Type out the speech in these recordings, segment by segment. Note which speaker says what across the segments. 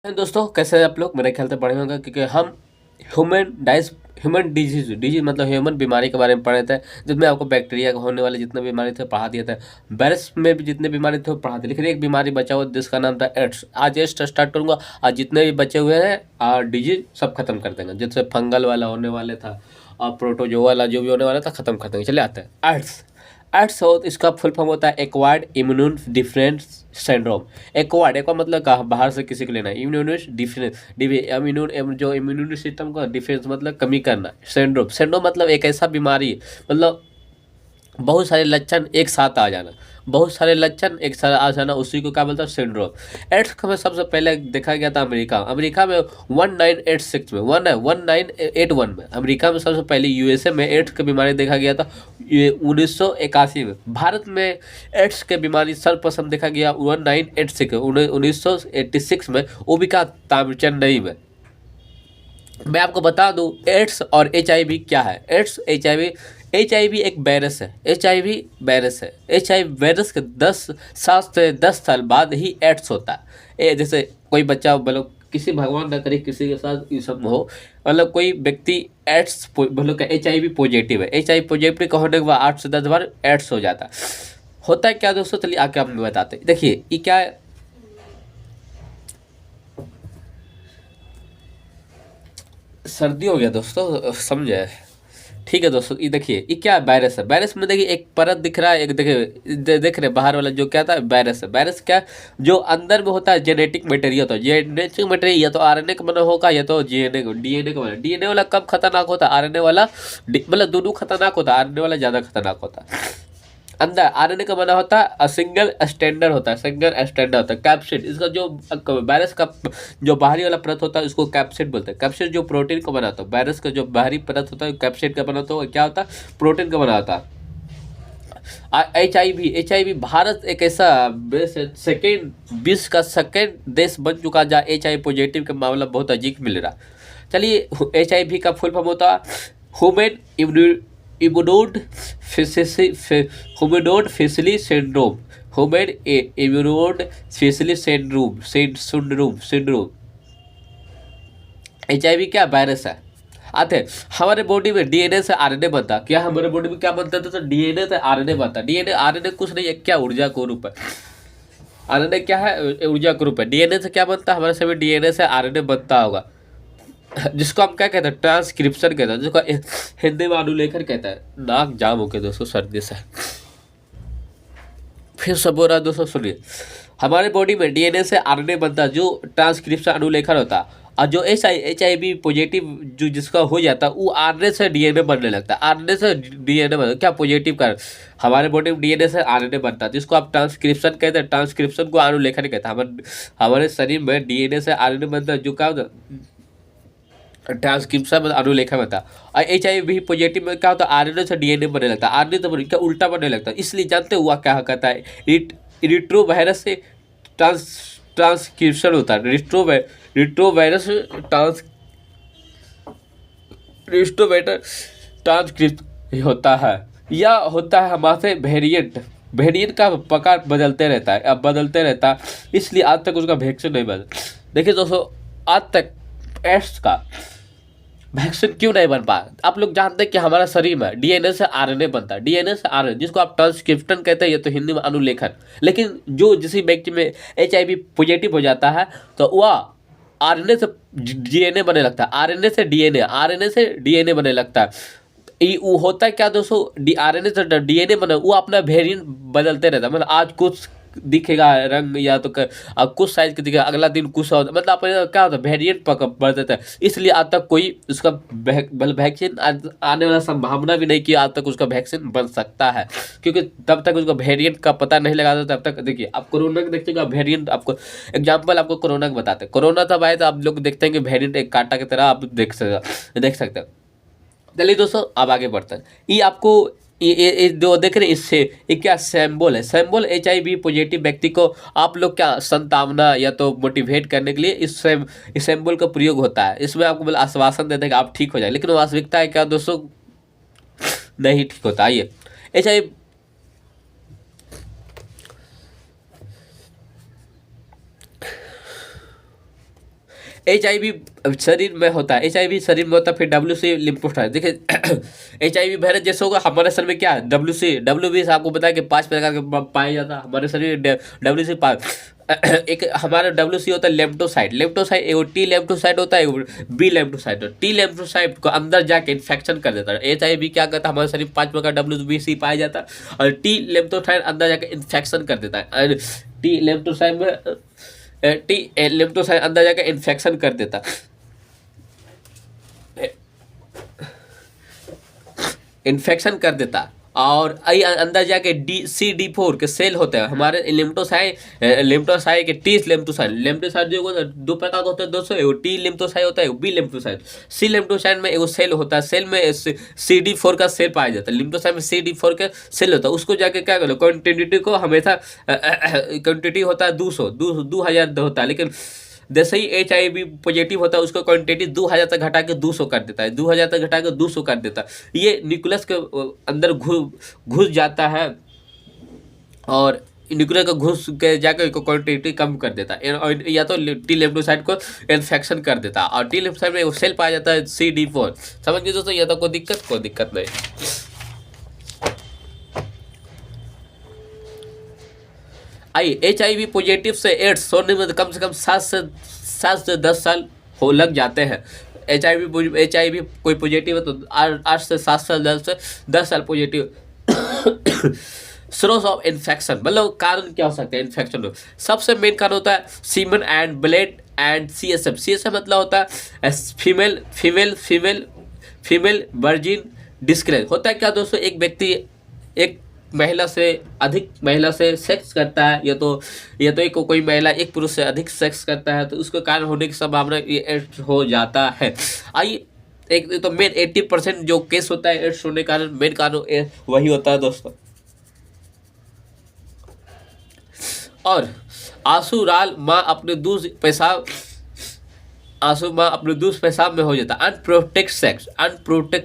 Speaker 1: दोस्तों कैसे हैं आप लोग। मेरे ख्याल से बढ़िया होंगे क्योंकि हम ह्यूमन डिजीज डिजीज मतलब ह्यूमन बीमारी के बारे में पढ़े थे, जिसमें आपको बैक्टीरिया का होने वाले जितने बीमारी थे पढ़ा दिए थे। वायरस में भी जितने बीमारी थे वो पढ़ा दिए, लेकिन एक बीमारी बचा हुआ जिसका नाम था एड्स। आज एड्स स्टार्ट करूंगा। आज जितने भी बचे हुए हैं डिजीज सब खत्म कर देंगे, जैसे फंगल वाला होने वाले था और प्रोटोजो वाला जो भी होने वाला था खत्म कर देंगे। चले आते हैं एड्स। एड्स हो इसका फुल फॉर्म होता है acquired immune difference syndrome. Acquired मतलब कहा बाहर से किसी को लेना, इम्यून डिफरेंस इम्यून जो इम्यून सिस्टम का डिफरेंस मतलब कमी करना। सिंड्रोम सिंड्रोम मतलब एक ऐसा बीमारी मतलब बहुत सारे लक्षण एक साथ आ जाना, बहुत सारे लक्षण एक साथ आ जाना, उसी को क्या बोलता है सिंड्रोम। एड्स को में सबसे पहले देखा गया था अमेरिका में 1986 में 1981 में। अमेरिका में सबसे पहले यूएसए में एड्स की बीमारी देखा गया था 1981 में। भारत में एड्स के बीमारी सर्वप्रथम देखा गया 1986 में, वो भी का चेन्नई में। मैं आपको बता दूं एड्स और एचआईवी क्या है। एचआईवी एक वायरस है। एचआईवी वायरस है। एचआईवी वायरस के 7 से 10 साल बाद ही एड्स होता है। जैसे कोई बच्चा मतलब किसी भगवान न करे किसी के साथ ये सब हो, मतलब कोई व्यक्ति एड्स मतलब एचआईवी पॉजिटिव है। एचआईवी पॉजिटिव का होने के बाद 8 से 10 बार एड्स हो जाता होता है क्या दोस्तों, चलिए आके आपको बताते हैं। देखिए ये क्या है, सर्दी हो गया दोस्तों, समझे। ठीक है दोस्तों, ये देखिए ये क्या है, वायरस है। वायरस में देखिए एक परत दिख रहा है, एक देखिए देख रहे बाहर वाला जो क्या था वायरस है। वायरस क्या है, जो अंदर में होता है जेनेटिक मटेरियल होता है। जेनेटिक मटेरियल या तो आरएनए का बना होगा या तो डीएनए का बना। डीएनए वाला कम खतरनाक होता है, आरएनए वाला मतलब दोनों खतरनाक होता है, आरएनए वाला ज़्यादा खतरनाक होता है। अंदर आरएनए का बना होता है, सिंगल स्टैंडर्ड होता है, सिंगल स्टैंडर्ड होता है। कैप्सिड इसका जो वायरस का जो बाहरी वाला परत होता है उसको कैप्सिड बोलते हैं। कैप्सिड जो प्रोटीन को बनाता है, वायरस का जो बाहरी परत होता है कैप्सिड का बना होता है, क्या होता है प्रोटीन का बना होता है। एच आई वी भारत एक ऐसा देश है, विश्व का सेकेंड देश बन चुका जहाँ एचआईवी पॉजिटिव का मामला बहुत अधिक मिल रहा। चलिए एचआईवी का फुल फॉर्म होता है human immunodeficiency syndrome. Human immunodeficiency syndrome. HIV क्या वायरस है। आते हैं हमारे बॉडी में डीएनए से आरएनए बनता। क्या हमारे बॉडी में क्या बनता था, तो डीएनए से आरएनए बनता। डीएनए आरएनए कुछ नहीं है, क्या ऊर्जा का रूप है। आरएनए क्या है, ऊर्जा का रूप है। डीएनए से क्या बनता है, हमारे सभी डीएनए से आरएनए बनता होगा, जिसको हम क्या कहते हैं ट्रांसक्रिप्शन कहते हैं, जिसको हिंदी में अनुलेखन कहता है। नाक जाम हो गया दोस्तों सर्दी से, फिर सब हो रहा है दोस्तों। सुनिए हमारे बॉडी में डीएनए से आरएनए बनता है जो ट्रांसक्रिप्शन अनुलेखन होता है। और जो एचआईवी पॉजिटिव जो जिसका हो जाता है वो आरएनए से डीएनए बनने लगता है। आरएनए से डीएनए बनता क्या पॉजिटिव का हमारे बॉडी में डीएनए से आरएनए बनता है, जिसको आप ट्रांसक्रिप्शन कहते हैं। ट्रांसक्रिप्शन को अनुलेखन कहता है। हमारे शरीर में डीएनए से आरएनए बनता है, जो क्या होता है ट्रांसक्रिप्शन में अनुलेखन होता है। और एचआईवी पॉजिटिव में क्या होता है, आरएनए से डीएनए बनने लगता है। आरएनए तो क्या उल्टा बनने लगता है। इसलिए जानते हुआ क्या कहता है, रिट्रो वायरस से ट्रांसक्रिप्शन होता है। रिट्रो वायरस ट्रांसक्रिप्ट होता है, या होता है हमारे वेरिएंट का प्रकार बदलते रहता है, अब बदलते रहता है। इसलिए आज तक उसका वैक्सीन नहीं बना। देखिए दोस्तों आज तक एड्स का वैक्सीन क्यों नहीं बन पाया। आप लोग जानते हैं कि हमारा शरीर में डीएनए से आरएनए बनता है। डीएनए से आरएनए जिसको आप ट्रांसक्रिप्शन कहते हैं, ये तो हिंदी में अनुलेखन। लेकिन जो जिस व्यक्ति में एचआईवी पॉजिटिव हो जाता है तो वह आरएनए से डीएनए बनने लगता है, आरएनए से डीएनए बनने लगता है। वो होता है क्या दोस्तों, आरएनए से डीएनए बना वो अपना वेरिएंट बदलते रहता है। मतलब आज कुछ दिखेगा रंग या तो कुछ साइज के दिखेगा, अगला दिन कुछ और, मतलब अपने क्या होता है वेरिएंट बढ़ जाता है। इसलिए आज तक कोई उसका वैक्सीन आने वाला संभावना भी नहीं कि आज तक उसका वैक्सीन बन सकता है, क्योंकि तब तक उसका वेरिएंट का पता नहीं लगा तब तक। देखिए आप कोरोना के देखिएगा वेरिएंट, आपको एग्जाम्पल आपको कोरोना का बताते हैं। कोरोना तब आए तो आप लोग देखते हैं कि वेरिएंट एक कांटा की तरह आप देख सकते हैं। चलिए दोस्तों अब आगे बढ़ते हैं। ये आपको ये जो देख रहे हैं इससे ये क्या सिंबल है। सिंबल एचआईवी पॉजिटिव व्यक्ति को आप लोग क्या संतावना या तो मोटिवेट करने के लिए इस सिंबल का प्रयोग होता है। इसमें आपको मतलब आश्वासन देते हैं कि आप ठीक हो जाए, लेकिन वास्तविकता है क्या दोस्तों, नहीं ठीक होता। आइए एचआईवी HIV शरीर में होता है, HIV शरीर में होता है, फिर WC लिम्फोसाइट। देखिए HIV वायरस जैसे होगा हमारे शरीर में क्या है, WC आपको पता है कि 5 प्रकार के पाया जाता है हमारे शरीर में, WC 5। एक हमारा WC होता है लेम्फोसाइट, एगो T लेम्फोसाइट होता है, एगो B लेम्फोसाइट। T लेम्फोसाइट को अंदर जाके इन्फेक्शन कर देता है। HIV क्या करता है, हमारे शरीर 5 प्रकार WBC पाया जाता है, और T लेम्फोसाइट अंदर जाके इन्फेक्शन कर देता है, और T लेम्फोसाइट में लेम्फोसाइट अंदर जाके इन्फेक्शन कर देता, इन्फेक्शन कर देता। और अंदर जाके CD4 के सेल होते हैं हमारे लिम्फोसाइट के T लिम्फोसाइट जो दो प्रकार का होता है दोस्तों, एगो T लिम्फोसाइट होता है, एगो B लिम्फोसाइट। C लिम्फोसाइट में एगो सेल होता है, सेल में CD4 का सेल पाया जाता है, लिम्फोसाइट में CD4 का सेल होता है। उसको जाके क्या करो, क्वांटिटी को हमेशा क्वांटिटी होता है 2000 होता है, लेकिन जैसे ही HIV पॉजिटिव होता है उसको क्वांटिटी 2000 तक घटा के 200 कर देता है, 2000 तक घटा के 200 कर देता है। ये न्यूक्लियस के अंदर घुस जाता है, और न्यूक्लियस को घुस के जाकर क्वांटिटी कम कर देता है, या तो T लिम्फोसाइट को इन्फेक्शन कर देता है। और T लिम्फोसाइट में सेल पाया जाता है CD4। समझ गए दोस्तों, यह तो कोई दिक्कत नहीं। आइए, HIV पॉजिटिव से एड्स होने में कम से कम 7 से 10 साल लग जाते हैं। HIV कोई पॉजिटिव है तो 8 से 7 साल, 10 साल पॉजिटिव। सोर्स ऑफ इन्फेक्शन मतलब कारण क्या हो सकते हैं इन्फेक्शन में। सबसे मेन कारण होता है semen and blood and CSF मतलब होता है फीमेल वर्जिन डिस्क्लेज। होता है क्या दोस्तों, एक व्यक्ति एक अधिक महिला से सेक्स करता है, या तो एक कोई महिला एक पुरुष से अधिक सेक्स करता है, तो उसके कारण होने की संभावना ये एड्स हो जाता है। आइए, एक तो मेन 80% जो केस होता है एड्स होने का मेन कारण वही होता है दोस्तों। और आंसू माँ अपने दूध पेशाब में हो जाता है। अनप्रोटेक्ट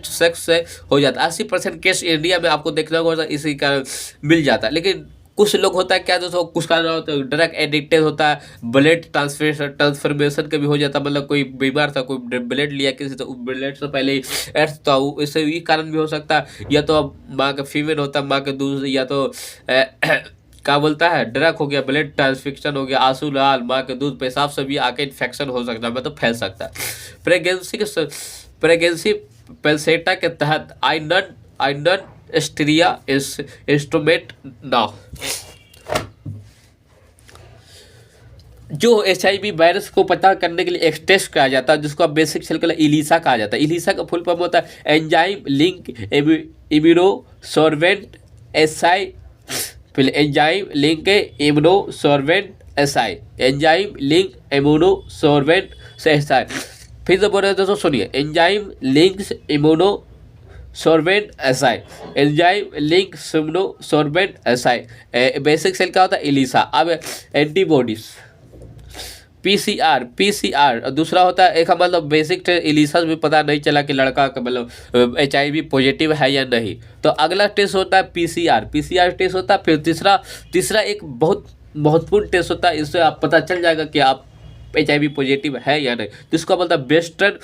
Speaker 1: सेक्स से हो जाता है। 80% केस इंडिया में आपको देखने को इसी कारण मिल जाता है। लेकिन कुछ लोग होता है क्या दोस्तों, कुछ कारण होता है ड्रग एडिक्टेड होता है, ब्लड ट्रांसफॉर्मेशन का भी हो जाता है। मतलब कोई बीमार था, कोई ब्लड लिया किसी तो ब्लड से पहले ही एड्स था, इससे ये कारण भी हो सकता है। या तो अब माँ का फीमेल होता है, माँ के दूध, या तो क्या बोलता है ड्रग हो गया, ब्लड ट्रांसफ्यूजन हो गया, आंसू लाल, माँ के दूध पेशाब से भी आके इन्फेक्शन हो सकता है, मतलब फैल सकता है। प्रेगनेंसी पेलसेटा के तहत आइनन स्टीरिया इंस्ट्रूमेंट नाउ जो HIV वायरस को पता करने के लिए एक टेस्ट किया जाता है, जिसको बेसिक सेल के लिए इलीसा कहा जाता है। इलीसा का फुल फॉर्म होता है एंजाइम लिंक इम्यूनोसॉर्बेंट एसआई, फिर enzyme link immunosorbent assay, enzyme link immunosorbent assay. फिर से बोल रहे दोस्तों सुनिए, enzyme link immunosorbent assay, enzyme link immunosorbent assay. Basic cell क्या होता है इलीसा। अब एंटीबॉडीज PCR और दूसरा होता है एक मतलब बेसिक इलीसा भी पता नहीं चला कि लड़का का मतलब HIV पॉजिटिव है या नहीं, तो अगला टेस्ट होता है PCR टेस्ट होता है। फिर तीसरा एक बहुत महत्वपूर्ण टेस्ट होता है, इससे आप पता चल जाएगा कि आप HIV पॉजिटिव है या नहीं, जिसको मतलब वेस्टर्न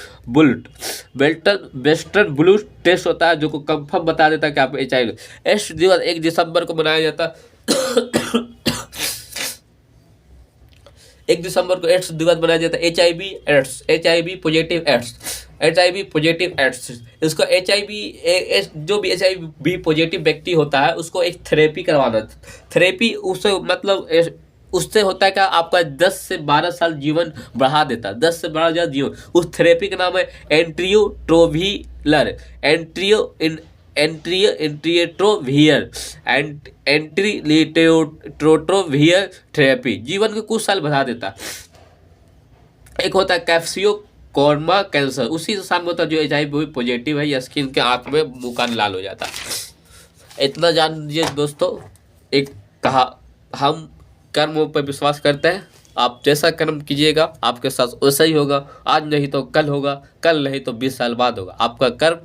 Speaker 1: ब्लूट टेस्ट होता है, जो को कंफर्म बता देता है कि आप HIV। 1 दिसंबर को मनाया जाता है 1 दिसंबर को एड्स दिवस मनाया जाता है। HIV positive AIDS. इसको जो भी HIV पॉजिटिव व्यक्ति होता है उसको एक थेरेपी करवाना। थेरेपी उससे मतलब उससे होता है क्या, आपका 10 से 12 साल जीवन बढ़ा देता है, 10 से 12 साल जीवन। उस थेरेपी का नाम है एंट्रीट्रोवियर थेरेपी, जीवन के कुछ साल बढ़ा देता है। एक होता है कैप्सियोकॉर्मा कैंसर, उसी साल में होता है जो HIV पॉजिटिव है, या स्किन के आंख में मुंह कान लाल हो जाता है। इतना जान लीजिए दोस्तों, हम कर्मों पर विश्वास करते हैं। आप जैसा कर्म कीजिएगा आपके साथ वैसा ही होगा। आज नहीं तो कल होगा, कल नहीं तो 20 साल बाद होगा। आपका कर्म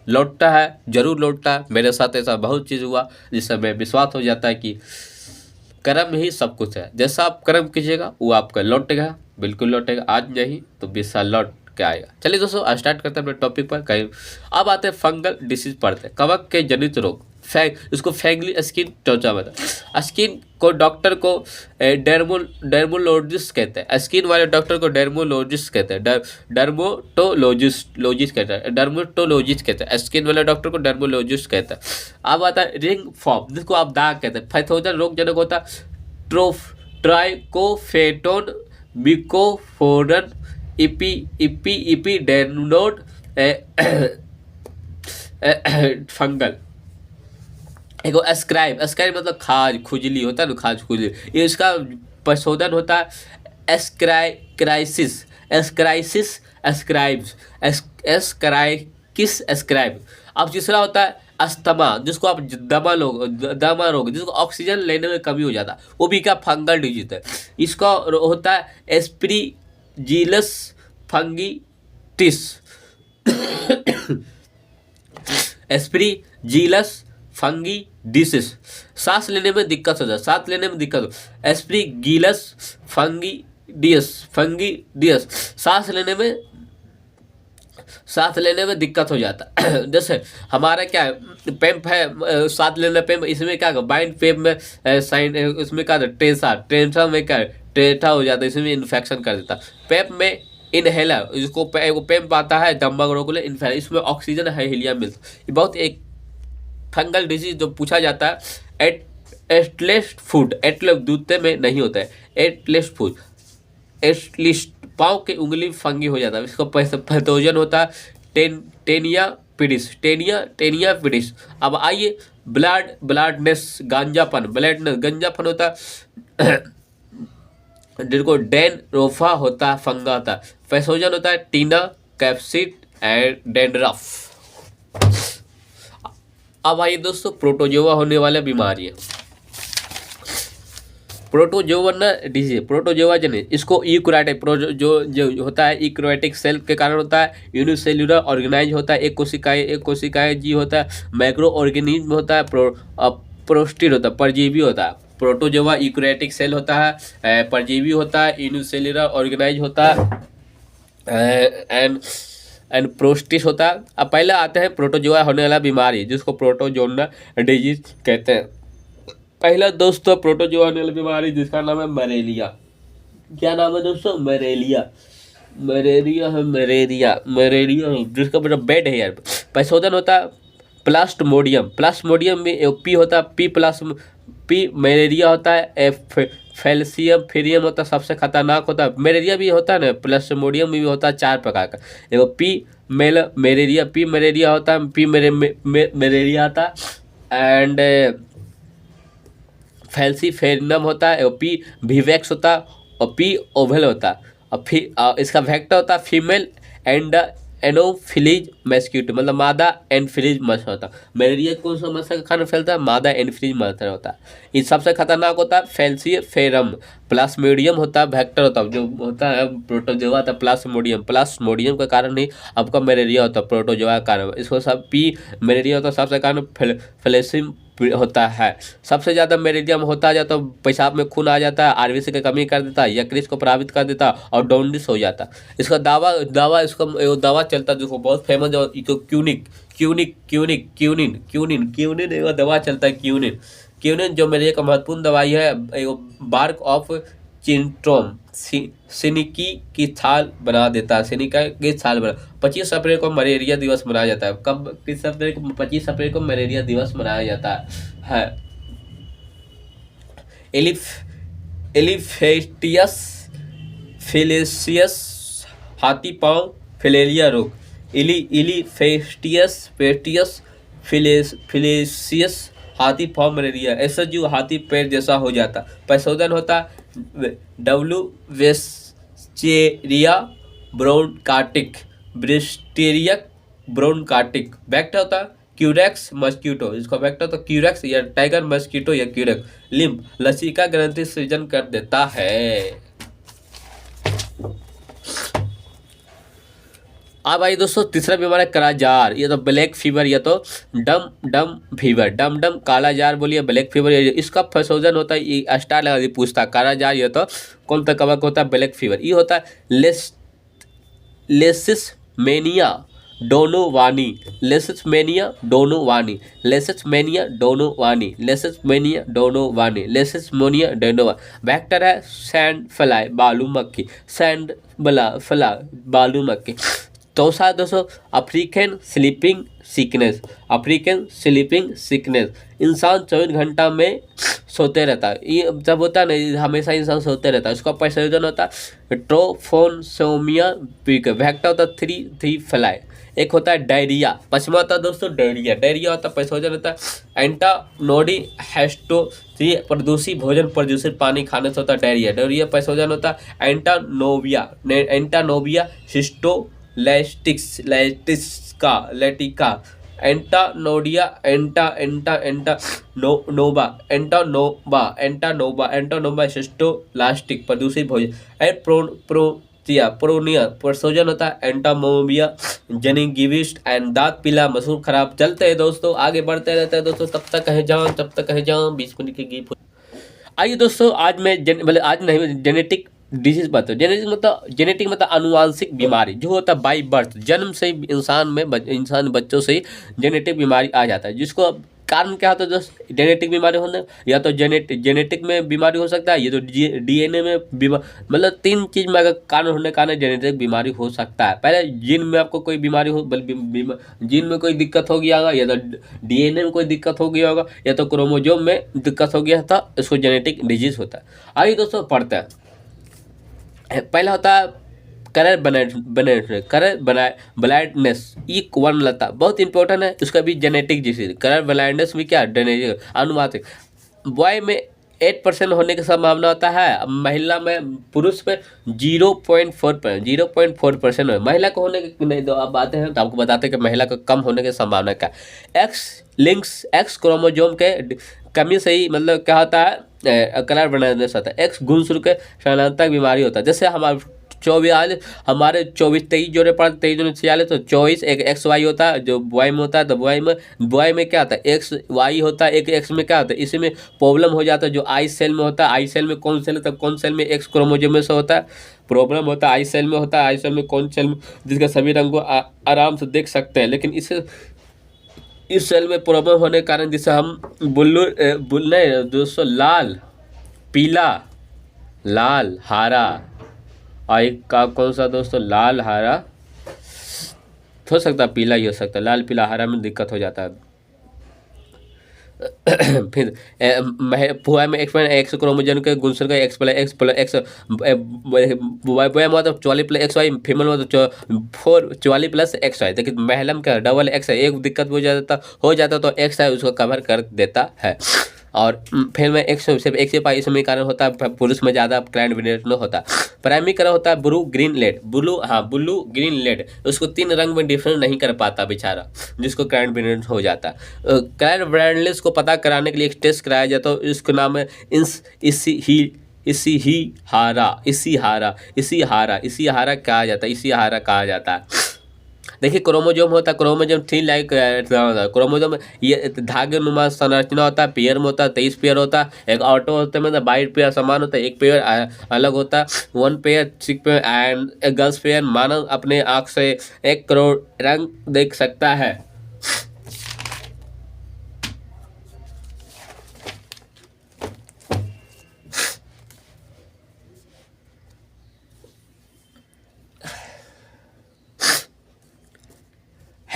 Speaker 1: लौटता है, जरूर लौटता है। मेरे साथ ऐसा बहुत चीज़ हुआ जिससे मैं विश्वास हो जाता है कि कर्म ही सब कुछ है। जैसा आप कर्म कीजिएगा वो आपका लौटेगा। बिल्कुल लौटेगा, आज नहीं तो 20 साल लौट के आएगा। चलिए दोस्तों स्टार्ट करते हैं अपने टॉपिक पर। कहीं अब आते हैं फंगल डिसीज पढ़ते हैं, कवक के जनित रोग। इसको फैंगली स्किन त्वचा बता। स्किन को डॉक्टर को डर्मोलॉजिस्ट कहते हैं, स्किन वाले डॉक्टर को डर्मोलॉजिस्ट कहते हैं, डर्मोटोलॉजिस्ट कहते हैं, डर्मोटोलॉजिस्ट कहते हैं, स्किन वाले डॉक्टर को डर्मोलॉजिस्ट कहते हैं। अब आता है रिंग फॉर्म, जिसको आप दाग कहते हैं, पैथोजन रोगजनक होता है, ट्राइकोफेटोन, बिकोफोरन, इपीडेनोड, फंगल। एगो स्क्राइब मतलब खाज खुजली होता है ना, खाज खुजली, ये इसका प्रशोधन होता है स्क्राइब। अब तीसरा होता है अस्थमा, जिसको आप दमा रोग, जिसको ऑक्सीजन लेने में कमी हो जाता है, वो भी क्या फंगल डिजीज है। इसका होता है एस्परीजिलस फंगिटिस, एस्परीजिलस फंगिडिसिस। सांस लेने में दिक्कत हो एस्परीजिलस फंगिडियस, सांस लेने में दिक्कत हो जाता है। जैसे हमारा क्या है, पेम्प है, सांस लेने पेम्प, इसमें क्या बाइंड पेम्प में साइन, उसमें क्या टेंसा में क्या टेठा हो जाता है, इसमें इन्फेक्शन कर देता। पेम्प में इनहेलर, इसको पेम्प आता है दम्बा रोग, इन्फेक्शन, इसमें ऑक्सीजन है, हीलियम मिलता। ये बहुत एक फंगल डिजीज जो पूछा जाता है। एटलेस्ट फूड, जूते में नहीं होता है, एटलेस्ट फूड, एटलिस्ट पाँव की उंगली फंगी हो जाता है, इसको पैथोजन होता है टेनिया पिडिस। अब आइए ब्लडनेस, गंजापन होता है, जिनको डेन रोफा होता है, फंगा होता है। पैथोजन होता है टीना, कैप्सिड एंड डेंड्रफ। अब आइए दोस्तों प्रोटोजोआ होने वाले बीमारी है, प्रोटोजोआ डिजीज, प्रोटोजोआ जनित। इसको यूकैरियोटिक जो होता है यूकैरियोटिक सेल के कारण होता है, यूनिसेल्युलर ऑर्गेनाइज होता है, एक कोशिकाएं जीव होता है, माइक्रो ऑर्गेनिज्म होता है, प्रोस्टिड होता है, परजीवी होता है। प्रोटोजोआ यूकैरियोटिक सेल होता है, परजीवी होता है, यूनिसेल्युलर ऑर्गेनाइज होता है, एंड प्रोस्टिस होता है। अब पहले आते हैं प्रोटोजोआ होने वाला बीमारी, जिसको प्रोटोजोआ डिजीज कहते हैं। पहला दोस्तों प्रोटोजोआ होने वाली बीमारी, जिसका नाम है मलेरिया। क्या नाम है दोस्तों? मलेरिया, जिसका मतलब बेड है यार। पैथोजन होता है प्लास्मोडियम में पी होता है, पी मलेरिया होता है, फैलसियम फेरियम होता है, सबसे खतरनाक होता है। मलेरिया भी होता है ना, प्लास्मोडियम भी होता है, 4 प्रकार का। देखो पी मलेरिया होता है, मलेरिया आता है, एंड फैलसीफेरनम होता है, पी वीवैक्स होता है, और पी ओवल होता है। और फिर इसका वेक्टर होता है फीमेल एनोफिलीज मस्कीटो, मतलब मादा एनफिलीज मच्छर होता है। मलेरिया कौन सा मच्छर के कारण फैलता है? मादा एनफिलीज मच्छर होता है। ये सबसे खतरनाक होता है फैलसीफेरम। प्लास्मोडियम होता है वेक्टर होता है, जो होता है प्रोटोजोआ था प्लास्मोडियम के कारण ही आपका मलेरिया होता है, प्रोटोजोआ के कारण। इसको सब पी मलेरिया होता है, सबसे कारण फैलेसिम होता है। सबसे ज़्यादा मलेरिया में होता है तो पेशाब में खून आ जाता है, आरबीसी की कमी कर देता है, यकृत को प्रभावित कर देता है, और जॉन्डिस हो जाता है। इसका दवा चलता है, जो बहुत फेमस है, क्यूनिन एगो दवा चलता है, क्यूनिन जो मलेरिया का महत्वपूर्ण दवाई है। एगो बार्क ऑफ चिंट्रोम सिनिकी की छाल बना देता है, 25 अप्रैल को मलेरिया दिवस मनाया जाता है। कब? किस अप्रैल को? 25 अप्रैल को मलेरिया दिवस मनाया जाता है। एलिफेटियस फिलेसियस हाथी पाँव फिलेरिया रोग, एलिफेटियस फिलेसियस हाथी पाँव मलेरिया, ऐसा जो हाथी पैर जैसा हो जाता। पैथोजन होता डब्ल्यू वेस्चेरिया ब्रोंकाटिक, ब्रिस्टेरिया ब्रोंकाटिक। वेक्टर होता क्यूरेक्स मस्कीटो, इसका वेक्टर तो क्यूरेक्स या टाइगर मस्कीटो या क्यूरेक्स। लिम्फ लसिका ग्रंथि सृजन कर देता है। अब आई दोस्तों तीसरा बीमारी है कालाजार, ये तो ब्लैक फीवर, या तो डम डम फीवर, डम डम कालाजार बोलिए ब्लैक फीवर, इसका संशोधन होता है, ये स्टार लगा दी पूछता है कालाजार, ये तो कौन सा कवक होता है ब्लैक फीवर, ये होता है Leishmania donovani, Leishmania donovani, Leishmania donovani, Leishmania donovani, Leishmania donovani. Vector है सैंड फ्लाई बालू मक्खी, सैंड बला फ्ला बालू मक्खी। चौथा दोस्तों African sleeping sickness, African sleeping sickness, इंसान 24 घंटा में सोते रहता है, ये जब होता है ना हमेशा इंसान सोते रहता है, उसका संयोजन होता है ट्रोफोनसोमिया पिक, वेक्टर होता है थ्री फ्लाई। एक होता है डायरिया, पचमा होता है दोस्तों डायरिया, डायरिया होता है संयोजन होता है एंटानोडी हेस्टो, प्रदूषित भोजन प्रदूषित पानी खाने से होता है डायरिया, डायरिया संयोजन होता है एंटानोबिया सिस्टो लैटिका, एंटानोडिया एंटानोबा सिस्टोलास्टिक प्रदूषित भोजन प्रोनिया प्रसोजन होता है एंटामोबिया जेनिगिविस्ट एंड दांत पीला मसूर खराब। चलते हैं दोस्तों, आगे बढ़ते रहते हैं दोस्तों, तब तक कहे जाऊँ 20 मिनट की गीत। आइए दोस्तों, आज मैं आज नहीं जेनेटिक डिजीज बात है। जेनेटिक मतलब अनुवांशिक बीमारी, जो होता है बाई बर्थ, जन्म से ही इंसान बच्चों से ही जेनेटिक बीमारी आ जाता है, जिसको कारण क्या होता है दोस्त जेनेटिक बीमारी होने, या तो जेनेटिक में बीमारी हो सकता है, ये तो डीएनए में मतलब 3 चीज में अगर कारण होने का कारण जेनेटिक बीमारी हो सकता है। पहले जीन में आपको कोई बीमारी हो, जीन में कोई दिक्कत हो गया होगा, या तो डीएनए में कोई दिक्कत हो गया होगा, या तो क्रोमोजोम में दिक्कत हो गया था, इसको जेनेटिक डिजीज होता है। आइए दोस्तों पढ़ते हैं। पहला होता है कलर ब्लाइंडनेस, ई वर्णलता, बहुत इंपॉर्टेंट है, उसका भी जेनेटिक डिजीज। कलर ब्लाइंडनेस भी क्या अनुवांशिक। बॉय में 8% होने की संभावना होता है, महिला में पुरुष में 0.4% है। महिला को होने की नहीं, तो आप आते हैं तो आपको बताते हैं कि महिला को कम होने की संभावना क्या। एक्स क्रोमोजोम के कमी से ही मतलब क्या होता है कलर ब्लाइंडनेस होता है। एक्स गुणसूत्र के समानांतर बीमारी होता है, जैसे हमारे 23 जोड़े पड़ते, 23 जोड़े 46, तो 24 एक एक्स वाई होता है, जो बॉय में होता है, तो बॉय में क्या होता है एक्स वाई होता है, एक एक्स में क्या होता है, इसी में प्रॉब्लम हो जाता है, जो आई सेल में होता है। आई सेल में कौन सेल होता है, कौन सेल में एक्स क्रोमोजोम में से होता है, प्रॉब्लम होता है आई सेल में होता है। आई सेल में कौन सेल में, जिसका सभी रंग को आराम से देख सकते हैं, लेकिन इस सेल में प्रॉब्लम होने के कारण जिसे हम बुल्ले दोस्तों लाल पीला लाल हरा, और एक का कौन सा दोस्तों लाल हरा हो सकता है, पीला ही हो सकता है, लाल पीला हरा में दिक्कत हो जाता है। फिर फुआ में एक्स क्रोमोजोम के गुणसूत्र का एक्स प्लस एक्स बॉय में मतलब 44 प्लस एक्स वाई, फीमेल में तो 44 प्लस एक्स वाई। देखिए महिला में क्या डबल एक्स है, एक दिक्कत हो जाता तो एक्स है उसको कवर कर देता है। और फिर में सिर्फ एक से पाई इसमें कारण होता है, पुरुष में ज़्यादा क्लैंड होता है। प्राइमरी कलर होता है ब्लू ग्रीन लेड, उसको 3 रंग में डिफरेंट नहीं कर पाता बेचारा, जिसको क्लैंड हो जाता है। क्लैंड ब्रांडलेस को पता कराने के लिए एक टेस्ट कराया जाता है, इसका नाम है इसी हारा कहा जाता है। देखिए क्रोमोजोम होता है, क्रोमोजोम 3 लाइक क्रोमोजोम ये धागे नुमा संरचना होता है, पेयर में होता है 23 पेयर होता है। एक ऑटो होता है मतलब 22 पेयर समान होता है, एक पेयर अलग होता है, 1 pair 6 pair and girls pair. मानव अपने आँख से 1 करोड़ रंग देख सकता है।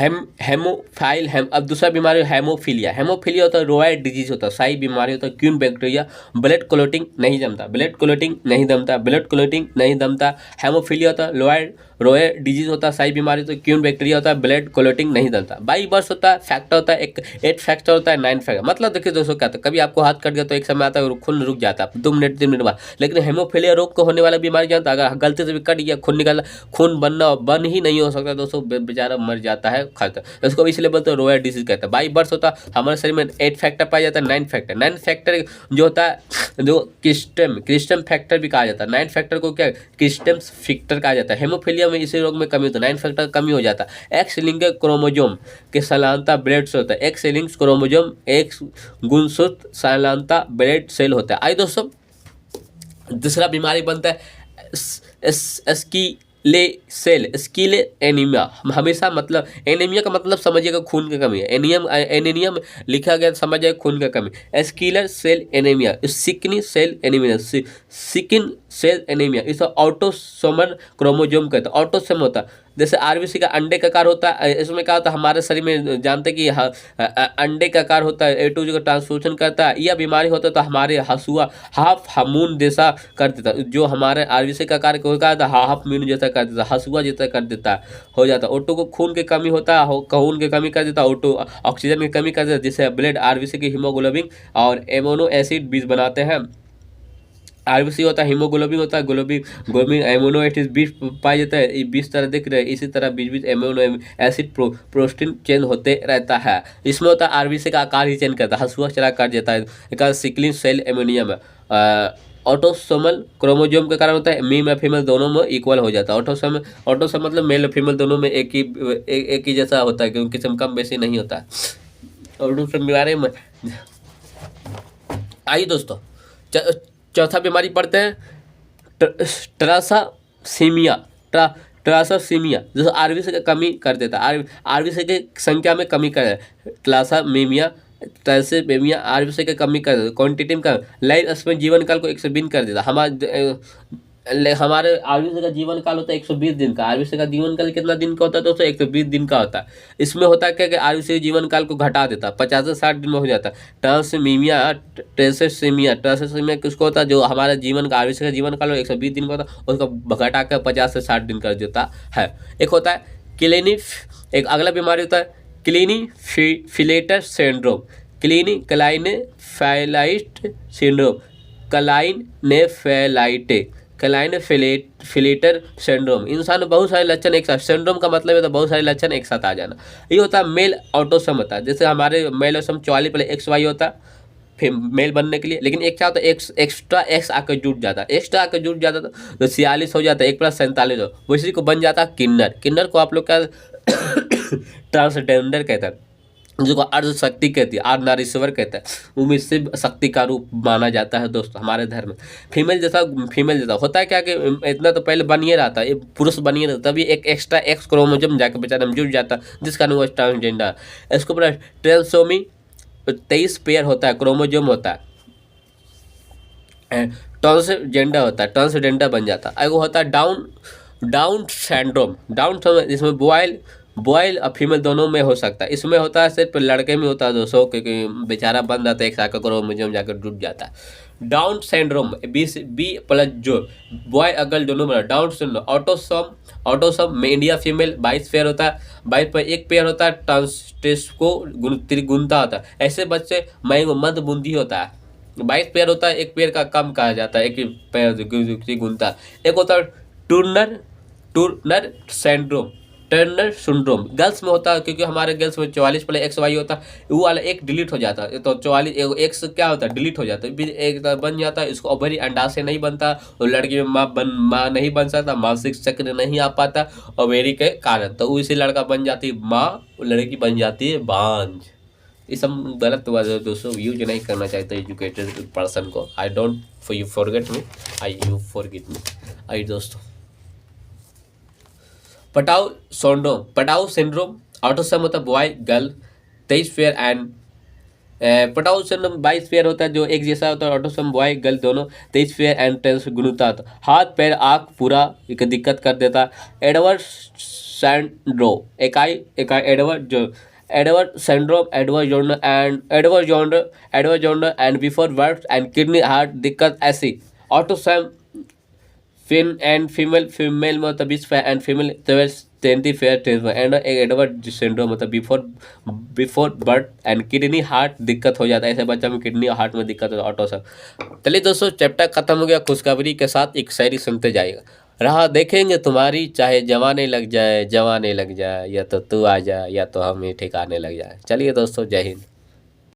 Speaker 1: अब दूसरा बीमारी हेमोफीलिया होता है, रोएड डिजीज होता है, शाही बीमारी होता है, क्यून बैक्टीरिया, ब्लड क्लोटिंग नहीं जमता। हेमोफीलिया होता है, रोएड डिजीज होता है, शाही बीमारी होता है, क्यून बैक्टीरिया होता है, ब्लड क्लोटिंग नहीं जमता। बाई बर्स होता है, फैक्टर होता है, 8 फैक्टर होता है, 9 फैक्टर। मतलब देखिए दोस्तों क्या होता है, कभी आपको हाथ कट गया तो एक समय आता है खून रुक जाता है 2 मिनट 3 मिनट बाद, लेकिन हेमोफीलिया रोग को होने वाला बीमारी जानता है, अगर गलती से भी कट गया खून निकाला, खून बन ही नहीं हो सकता दोस्तों, बेचारा मर जाता है खाता है, इसको इसलिए बोलते हैं रोयर डिसीज कहते हैं। बाई बर्थ होता है हमारे शरीर में 8 फैक्टर पाया जाता है, 9 फैक्टर। 9 फैक्टर जो होता है जो क्रिस्टम फैक्टर भी कहा जाता है। 9 फैक्टर को क्या क्रिस्टम फैक्टर कहा जाता है। हेमोफीलिया में इसी रोग में कमी होता है, 9 फैक्टर कमी हो जाता है। एक्स लिंक क्रोमोजोम के समानता ब्लड से होता है। एक्स लिंक क्रोमोजोम एक गुणसूत्र समानता ब्लड सेल होता है। आइए दोस्तों दूसरा बीमारी बनता है स्कीले एनीमिया। हमेशा मतलब एनीमिया का मतलब समझिएगा खून की कमी है। एनीमिया लिखा गया समझ जाए खून की कमी। Sickle cell anaemia, sickle cell anaemia, sickle cell anaemia, इसे ऑटोसोमल क्रोमोजोम कहते हैं। ऑटोसोम होता है जैसे आरबीसी का अंडे का आकार होता है, इसमें क्या होता है हमारे शरीर में जानते कि अंडे का आकार होता है, A to G का ट्रांसफ्यूजन करता है। यह बीमारी होता है तो हमारे हसुआ हाफ हार्मोन जैसा कर देता है, जो हमारे आरबीसी का आकार होता है हाफ मून जैसा कर देता है, हसुआ जैसा कर देता है, हो जाता है। ऑटो को खून की कमी होता है, खून की कमी कर देता है, ऑटो ऑक्सीजन की कमी कर देता है, जिससे ब्लड आरबीसी की हीमोग्लोबिन और एमोनो एसिड बीज बनाते हैं। आरबीसी होता है, हीमोग्लोबिन होता है, ग्लोबिन एमोनो एसिड बीज पाया जाता है। ये 20 तरह दिख रहे हैं, इसी तरह बीच एमोनो एसिड प्रोटीन चेंज होते रहता है। इसमें होता है आरबीसी का आकार ही चेंज करता है, हसुआ चला कर देता है। सिकलिन सेल एमोनिया में ऑटोसोमल क्रोमोजोम के कारण होता है, मेल और फीमेल दोनों में इक्वल हो जाता है। ऑटोसोम मतलब मेल और फीमेल दोनों में एक ही जैसा होता है, क्योंकि किस्म कम बेसी नहीं होता है। ऑटोसोम बीमारी में आइए दोस्तों चौथा बीमारी पढ़ते हैं ट्रांससीमिया। ट्रांससीमिया जैसे आरबीसी की कमी कर देता है, आरबीसी की संख्या में कमी कर देता है। ट्रांससीमिया ट्रांससीमिया आरबीसी की कमी कर देता है। क्वांटिटी का लाइफ स्पेन जीवन काल को 120 कर देता है। हमारे आरबीसी का जीवन काल होता है 120 दिन का। आरबीसी का जीवन काल कितना दिन का होता है दोस्तों? 120 दिन का होता है। इसमें होता है क्या कि आरबीसी के जीवन काल को घटा देता है, 50 से 60 दिन में हो जाता है। ट्रांससीमिया किसको होता है? जो हमारे जीवन का आरबीसी का जीवन काल 120 दिन का होता है, उसको घटा कर 50 से 60 दिन कर देता है। एक होता है एक अगला बीमारी होता है क्लिनीफिलेटर सिंड्रोम। क्लाइनेफिलेटर सिंड्रोम। इंसान में बहुत सारे लक्षण एक साथ, सिंड्रोम का मतलब है तो बहुत सारे लक्षण एक साथ आ जाना। ये होता है मेल ऑटोसोम होता है, जैसे हमारे मेल ऑटोसोम 44 पहले XY होता है फिर मेल बनने के लिए, लेकिन एक क्या होता है एक्स्ट्रा एक्स आकर जुट जाता है, एक्स्ट्रा आकर जुट जाता तो 46 हो जाता है, 1+47 हो, उसी को बन जाता है किन्नर। किन्नर को आप लोग क्या ट्रांसजेंडर कहते हैं, जिसको अर्ध शक्ति कहती है, अर्धनारीश्वर कहता है, उनमें शिव शक्ति का रूप माना जाता है दोस्तों हमारे धर्म में। फीमेल जैसा होता है क्या कि इतना तो पहले बनिए रहता है, ये पुरुष बनिए रहता, तभी एक एक्स्ट्रा एक्स क्रोमोजोम जाकर बेचारा में जुड़ जाता है, जिस कारण वो ट्रांसजेंडर। इसको पूरा ट्रांसोमी 23 पेयर होता है, क्रोमोजोम होता है, ट्रांसजेंडर बन जाता है। वो होता है डाउन सिंड्रोम। जिसमें बॉयल और फीमेल दोनों में हो सकता है। इसमें होता है सिर्फ लड़के में होता है दोस्तों, क्योंकि बेचारा बन जाता है एक साथ क्रोमोजोम जाकर जुट जाता है। डाउन सिंड्रोम B+ जो बॉय और गर्ल दोनों में डाउन सिंड्रोम। ऑटोसोम में इंडिया फीमेल 22 पेयर होता है, 22 पर एक पेयर होता है ट्रांसटेस्को त्रिगुणता होता है। ऐसे बच्चे मध्य बुंदी होता है, 22 पेयर होता है, एक पेयर का कम कहा जाता है, एक पेयर त्रिगुणता। एक होता है टर्नर सिंड्रोम गर्ल्स में होता है, क्योंकि हमारे गर्ल्स में 44 पहले XY होता है, वो वाला एक डिलीट हो जाता है, तो 44 एक्स क्या होता है डिलीट हो जाता है, एक बन जाता है। इसको ओवरी अंडाशय नहीं बनता, और लड़की में माँ नहीं बन सकता, मासिक चक्र नहीं आ पाता ओवरी के कारण, तो इसी लड़का बन जाती है माँ, लड़की बन जाती है बांझ। ये सब गलत बात है दोस्तों, यूज नहीं करना चाहते एजुकेटेड पर्सन को। I don't you forget me, you forget me. I दोस्तों पटाउ सिंड्रोम ऑटोसोम होता है boy girl 23 pair and Patau syndrome 22 pair होता है, जो एक जैसा होता है। ऑटोसोम बॉय गर्ल दोनों 23 पेयर एंड गुणता होता है। हाथ पैर आँख पूरा एक दिक्कत कर देता है। Edward syndrome Edward syndrome Edward genre and before birth and kidney heart दिक्कत ऐसी। ऑटोसोम फीमेल में होता है 20 pair and female 20 pair and Edward syndrome होता है before birth and kidney heart दिक्कत हो जाता है। ऐसे बच्चा में किडनी और हार्ट में दिक्कत होता है ऑटोसोम। चलिए दोस्तों चैप्टर खत्म हो गया, खुशखबरी के साथ एक शायरी सुनते जाइएगा। राह देखेंगे तुम्हारी, चाहे जवाने लग जाए, जवाने लग जाए, या तो तू आ जाए या तो हम ही ठिकाने लग जाए। चलिए दोस्तों, जय हिंद।